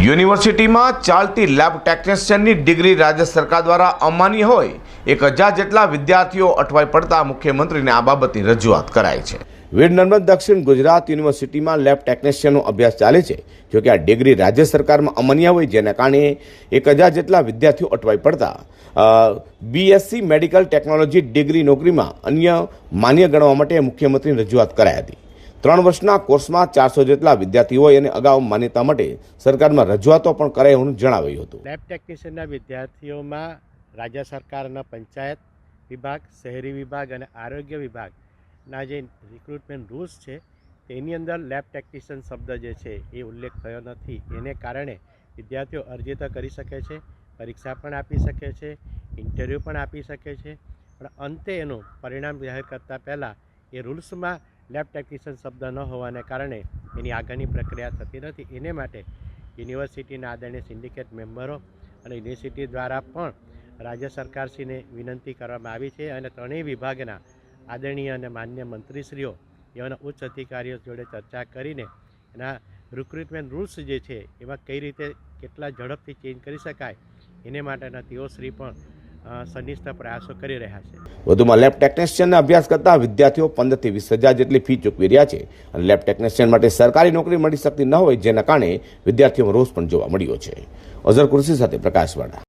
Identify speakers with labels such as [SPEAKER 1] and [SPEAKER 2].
[SPEAKER 1] યુનિવર્સિટીમાં ચાલતી lab ટેકનિશિયનની degree રાજ્ય સરકાર દ્વારા અમાન્ય હોય 1000 જેટલા વિદ્યાર્થીઓ અટવાઈ પડતા મુખ્યમંત્રીને આ બાબતની રજૂઆત કરાઈ છે। વીર નર્મદ દક્ષિણ ગુજરાત યુનિવર્સિટીમાં લેબ ટેકનિશિયનનો અભ્યાસ ચાલે છે। જોકે આ ડિગ્રી રાજ્ય સરકારમાં અમાન્ય હોય જેના કારણે 1000 જેટલા વિદ્યાર્થીઓ અટવાઈ પડતા બીએસસી મેડિકલ ટેકનોલોજી ડિગ્રી નોકરીમાં અન્ય માન્ય ગણવા માટે મુખ્યમંત્રીને રજૂઆત કરાઈ હતી। 3 વર્ષના કોર્સમાં 400 જેટલા વિદ્યાર્થીઓ હોય અને અગાઉ માન્યતા માટે સરકારમાં રજૂઆતો પણ કરાઈ હોવાનું જણાવ્યું હતું।
[SPEAKER 2] લેબ ટેકનિશિયનના વિદ્યાર્થીઓમાં રાજ્ય સરકારના પંચાયત વિભાગ, શહેરી વિભાગ અને આરોગ્ય વિભાગના જે રિક્રુટમેન્ટ રૂલ્સ છે તેની અંદર લેબ ટેકનિશિયન શબ્દ જે છે એ ઉલ્લેખ થયો નથી। એને કારણે વિદ્યાર્થીઓ અરજી તો કરી શકે છે, પરીક્ષા પણ આપી શકે છે, ઇન્ટરવ્યૂ પણ આપી શકે છે, પણ અંતે એનું પરિણામ જાહેર કરતાં પહેલાં એ રૂલ્સમાં લેબ ટેકનિશિયન શબ્દ ન હોવાને કારણે એની આગળની પ્રક્રિયા થતી નથી। એને માટે યુનિવર્સિટીના આદરણીય સિન્ડિકેટ મેમ્બરો અને યુનિવર્સિટી દ્વારા પણ રાજ્ય સરકારશ્રીને વિનંતી કરવામાં આવી છે અને ત્રણેય વિભાગના આદરણીય અને માન્ય મંત્રીશ્રીઓ એવાના ઉચ્ચ અધિકારીઓ જોડે ચર્ચા કરીને એના રિક્રુટમેન્ટ રૂલ્સ જે છે એમાં કઈ રીતે કેટલા ઝડપથી ચેન્જ કરી શકાય એને માટેના તેઓશ્રી પણ સનિષ્ઠ પ્રયાસો કરી રહ્યા છે।
[SPEAKER 1] વધુમાં લેબ ટેકનિશિયનના અભ્યાસ કરતા વિદ્યાર્થીઓ 15 થી 20,000 જેટલી ફી ચૂકવી રહ્યા છે અને લેબ ટેકનિશિયન માટે સરકારી નોકરી મળી શકતી ન હોય જેના કારણે વિદ્યાર્થીઓમાં રોષ પણ જોવા મળ્યો છે। અઝર કુર્સી સાથે પ્રકાશવાળા।